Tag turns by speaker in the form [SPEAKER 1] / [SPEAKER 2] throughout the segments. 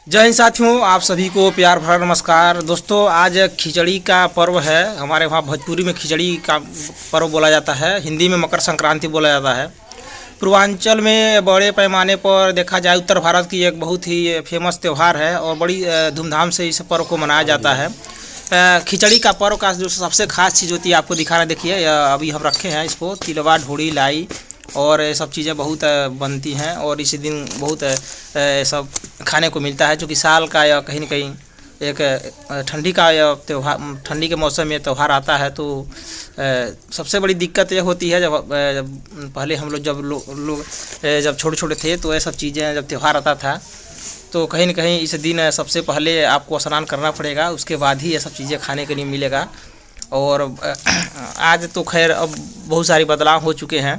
[SPEAKER 1] जय हिंद साथियों, आप सभी को प्यार भरा नमस्कार। दोस्तों, आज खिचड़ी का पर्व है। हमारे वहाँ भोजपुरी में खिचड़ी का पर्व बोला जाता है, हिंदी में मकर संक्रांति बोला जाता है। पूर्वांचल में बड़े पैमाने पर देखा जाए उत्तर भारत की एक बहुत ही फेमस त्यौहार है और बड़ी धूमधाम से इस पर्व को मनाया जाता है। खिचड़ी का पर्व का जो सबसे खास चीज़ होती है आपको दिखाना, देखिए अभी हम रखे हैं इसको। तिलवा, ढोड़ी, लाई और ये सब चीज़ें बहुत बनती हैं और इसी दिन बहुत सब खाने को मिलता है, जो कि साल का या कहीं न कहीं एक ठंडी का या त्यौहार, ठंडी के मौसम में त्यौहार आता है। तो सबसे बड़ी दिक्कत ये होती है जब पहले हम लोग जब छोटे छोटे थे तो ये सब चीज़ें जब त्यौहार आता था तो कहीं न कहीं इस दिन सबसे पहले आपको स्नान करना पड़ेगा, उसके बाद ही ये सब चीज़ें खाने के लिए मिलेगा। और आज तो खैर अब बहुत सारे बदलाव हो चुके हैं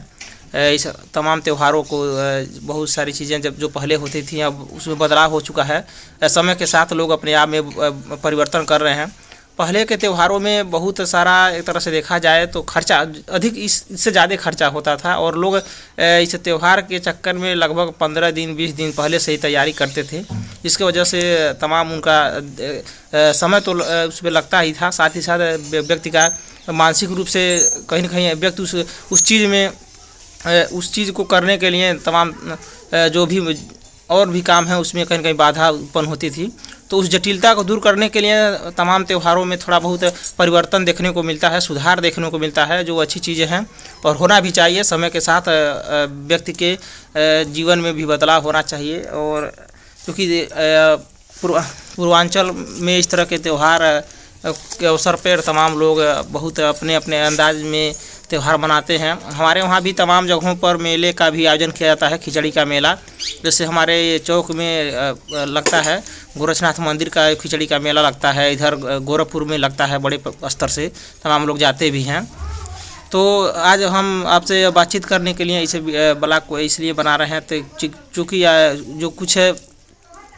[SPEAKER 1] इस तमाम त्योहारों को। बहुत सारी चीज़ें जब जो पहले होती थी अब उसमें बदलाव हो चुका है। समय के साथ लोग अपने आप में परिवर्तन कर रहे हैं। पहले के त्योहारों में बहुत सारा एक तरह से देखा जाए तो खर्चा अधिक, इससे ज़्यादा खर्चा होता था और लोग इस त्यौहार के चक्कर में लगभग 15 दिन 20 दिन पहले से ही तैयारी करते थे, जिसकी वजह से तमाम उनका समय तो उसमें लगता ही था। साथ ही साथ व्यक्ति का मानसिक रूप से कहीं ना कहीं व्यक्ति उस चीज़ को करने के लिए तमाम जो भी और भी काम है उसमें कहीं ना कहीं बाधा उत्पन्न होती थी। तो उस जटिलता को दूर करने के लिए तमाम त्योहारों में थोड़ा बहुत परिवर्तन देखने को मिलता है, सुधार देखने को मिलता है, जो अच्छी चीज़ें हैं और होना भी चाहिए। समय के साथ व्यक्ति के जीवन में भी बदलाव होना चाहिए। और क्योंकि पूर्वांचल में इस तरह के त्यौहार के अवसर पर तमाम लोग बहुत अपने अपने अंदाज में त्यौहार मनाते हैं। हमारे वहाँ भी तमाम जगहों पर मेले का भी आयोजन किया जाता है, खिचड़ी का मेला। जैसे हमारे चौक में लगता है, गोरखनाथ मंदिर का खिचड़ी का मेला लगता है, इधर गोरखपुर में लगता है, बड़े स्तर से तमाम लोग जाते भी हैं। तो आज हम आपसे बातचीत करने के लिए इसे ब्लॉग को इसलिए बना रहे हैं तो चूँकि जो कुछ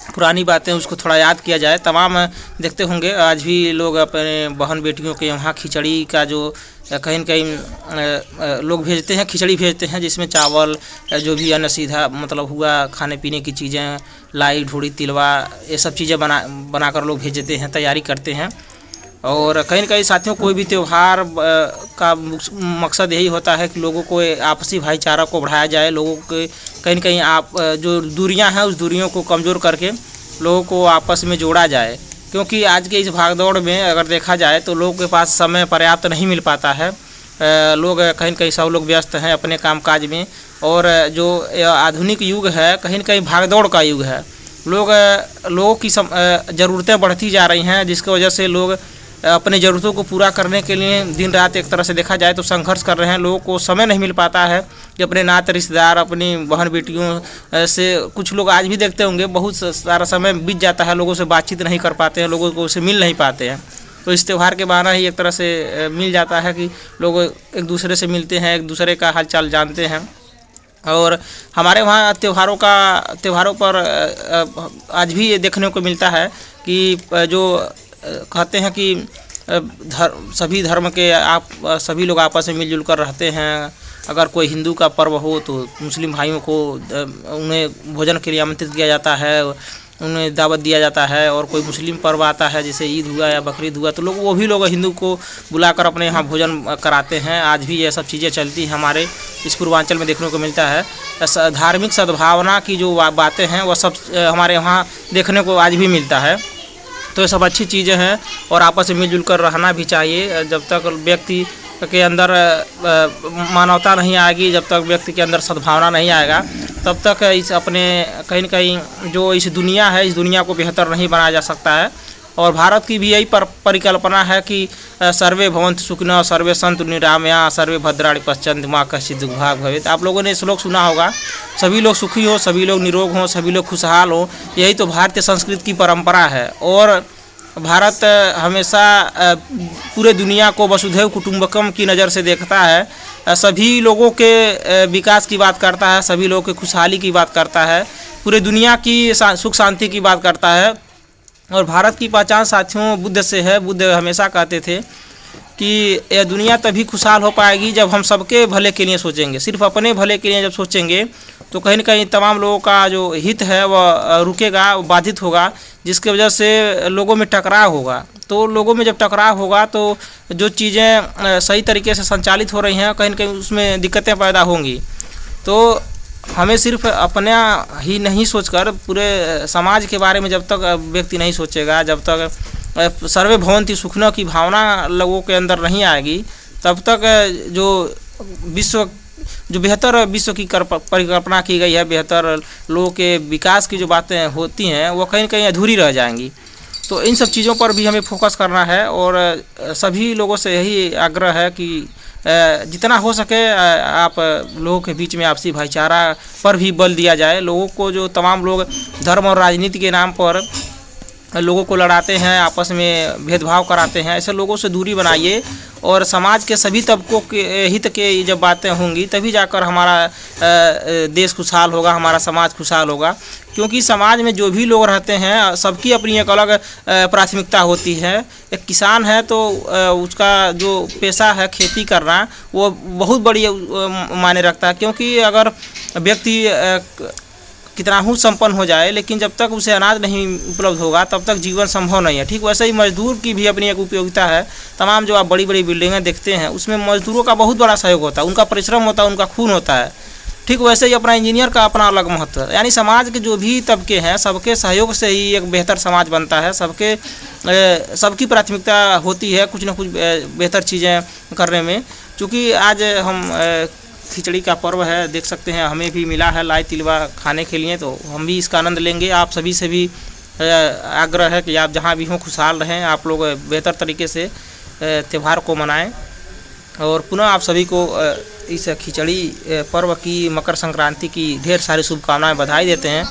[SPEAKER 1] पुरानी बातें उसको थोड़ा याद किया जाए। तमाम देखते होंगे आज भी लोग अपने बहन बेटियों के यहाँ खिचड़ी का जो कहीं न कहीं लोग भेजते हैं, खिचड़ी भेजते हैं, जिसमें चावल जो भी अन्न सीधा मतलब हुआ, खाने पीने की चीज़ें, लाई, ढोड़ी, तिलवा, ये सब चीज़ें बनाकर लोग भेजते हैं, तैयारी करते हैं। और कहीं न कहीं साथियों, कोई भी त्यौहार का मकसद यही होता है कि लोगों को आपसी भाईचारा को बढ़ाया जाए, लोगों के कहीं न कहीं जो दूरियां हैं उस दूरियों को कमज़ोर करके लोगों को आपस में जोड़ा जाए। क्योंकि आज के इस भागदौड़ में अगर देखा जाए तो लोगों के पास समय पर्याप्त नहीं मिल पाता है। लोग कहीं न कहीं सब लोग व्यस्त हैं अपने कामकाज में, और जो आधुनिक युग है कहीं न कहीं भागदौड़ का युग है। लोगों की ज़रूरतें बढ़ती जा रही हैं, जिसकी वजह से लोग अपनी ज़रूरतों को पूरा करने के लिए दिन रात एक तरह से देखा जाए तो संघर्ष कर रहे हैं। लोगों को समय नहीं मिल पाता है कि अपने नाते रिश्तेदार, अपनी बहन बेटियों से, कुछ लोग आज भी देखते होंगे बहुत सारा समय बीत जाता है, लोगों से बातचीत नहीं कर पाते हैं, लोगों को से मिल नहीं पाते हैं। तो इस त्यौहार के बहाना ही एक तरह से मिल जाता है कि लोग एक दूसरे से मिलते हैं, एक दूसरे का हाल चाल जानते हैं। और हमारे वहाँ त्योहारों पर आज भी ये देखने को मिलता है कि जो कहते हैं कि सभी धर्म के सभी लोग आपस में मिलजुल कर रहते हैं। अगर कोई हिंदू का पर्व हो तो मुस्लिम भाइयों को उन्हें भोजन के लिए आमंत्रित किया जाता है, उन्हें दावत दिया जाता है। और कोई मुस्लिम पर्व आता है जैसे ईद हुआ या बकरीद हुआ तो वो भी लोग हिंदू को बुलाकर अपने यहाँ भोजन कराते हैं। आज भी ये सब चीज़ें चलती हैं, हमारे इस पूर्वांचल में देखने को मिलता है। धार्मिक सद्भावना की जो बातें हैं वह सब हमारे यहाँ देखने को आज भी मिलता है। तो ये सब अच्छी चीज़ें हैं और आपस में मिलजुल कर रहना भी चाहिए। जब तक व्यक्ति के अंदर मानवता नहीं आएगी, जब तक व्यक्ति के अंदर सद्भावना नहीं आएगा, तब तक इस अपने कहीं न कहीं जो इस दुनिया है, इस दुनिया को बेहतर नहीं बनाया जा सकता है। और भारत की भी यही परिकल्पना है कि सर्वे भवन्तु सुखिनः सर्वे सन्तु निरामया सर्वे भद्राणि पश्यन्तु मा कश्चित् दुर्भाग् भवेत्। आप लोगों ने श्लोक सुना होगा, सभी लोग सुखी हो, सभी लोग निरोग हों, सभी लोग खुशहाल हों। यही तो भारतीय संस्कृति की परंपरा है। और भारत हमेशा पूरे दुनिया को वसुधैव कुटुम्बकम की नज़र से देखता है, सभी लोगों के विकास की बात करता है, सभी लोगों के खुशहाली की बात करता है, पूरे दुनिया की सुख शांति की बात करता है। और भारत की पहचान साथियों बुद्ध से है। बुद्ध हमेशा कहते थे कि यह दुनिया तभी खुशहाल हो पाएगी जब हम सबके भले के लिए सोचेंगे। सिर्फ अपने भले के लिए जब सोचेंगे तो कहीं ना कहीं तमाम लोगों का जो हित है वह रुकेगा, वो बाधित होगा, जिसकी वजह से लोगों में टकराव होगा। तो लोगों में जब टकराव होगा तो जो चीज़ें सही तरीके से संचालित हो रही हैं कहीं ना कहीं उसमें दिक्कतें पैदा होंगी। तो हमें सिर्फ अपना ही नहीं सोचकर पूरे समाज के बारे में जब तक व्यक्ति नहीं सोचेगा, जब तक सर्वे भवन्ति सुखिनः की भावना लोगों के अंदर नहीं आएगी, तब तक जो बेहतर विश्व की परिकल्पना की गई है, बेहतर लोगों के विकास की जो बातें होती हैं वो कहीं न कहीं अधूरी रह जाएंगी। तो इन सब चीज़ों पर भी हमें फोकस करना है और सभी लोगों से यही आग्रह है कि जितना हो सके आप लोगों के बीच में आपसी भाईचारा पर भी बल दिया जाए। लोगों को जो तमाम लोग धर्म और राजनीति के नाम पर लोगों को लड़ाते हैं, आपस में भेदभाव कराते हैं, ऐसे लोगों से दूरी बनाइए और समाज के सभी तबकों के हित के जब बातें होंगी तभी जाकर हमारा देश खुशहाल होगा, हमारा समाज खुशहाल होगा। क्योंकि समाज में जो भी लोग रहते हैं सबकी अपनी एक अलग प्राथमिकता होती है। एक किसान है तो उसका जो पेशा है खेती करना वो बहुत बड़ी मायने रखता है, क्योंकि अगर व्यक्ति कितना ही संपन्न हो जाए लेकिन जब तक उसे अनाज नहीं उपलब्ध होगा तब तक जीवन संभव नहीं है। ठीक वैसे ही मजदूर की भी अपनी एक उपयोगिता है। तमाम जो आप बड़ी बड़ी बिल्डिंगें देखते हैं उसमें मजदूरों का बहुत बड़ा सहयोग होता है, उनका परिश्रम होता है, उनका खून होता है। ठीक वैसे ही अपना इंजीनियर का अपना अलग महत्व है। यानी समाज के जो भी तबके हैं सबके सहयोग से ही एक बेहतर समाज बनता है। सबकी प्राथमिकता होती है कुछ न कुछ बेहतर चीज़ें करने में। चूँकि आज हम खिचड़ी का पर्व है, देख सकते हैं हमें भी मिला है लाई तिलवा खाने के लिए, तो हम भी इसका आनंद लेंगे। आप सभी से भी आग्रह है कि आप जहाँ भी हों खुशहाल रहें, आप लोग बेहतर तरीके से त्यौहार को मनाएं। और पुनः आप सभी को इस खिचड़ी पर्व की, मकर संक्रांति की ढेर सारी शुभकामनाएं, बधाई देते हैं।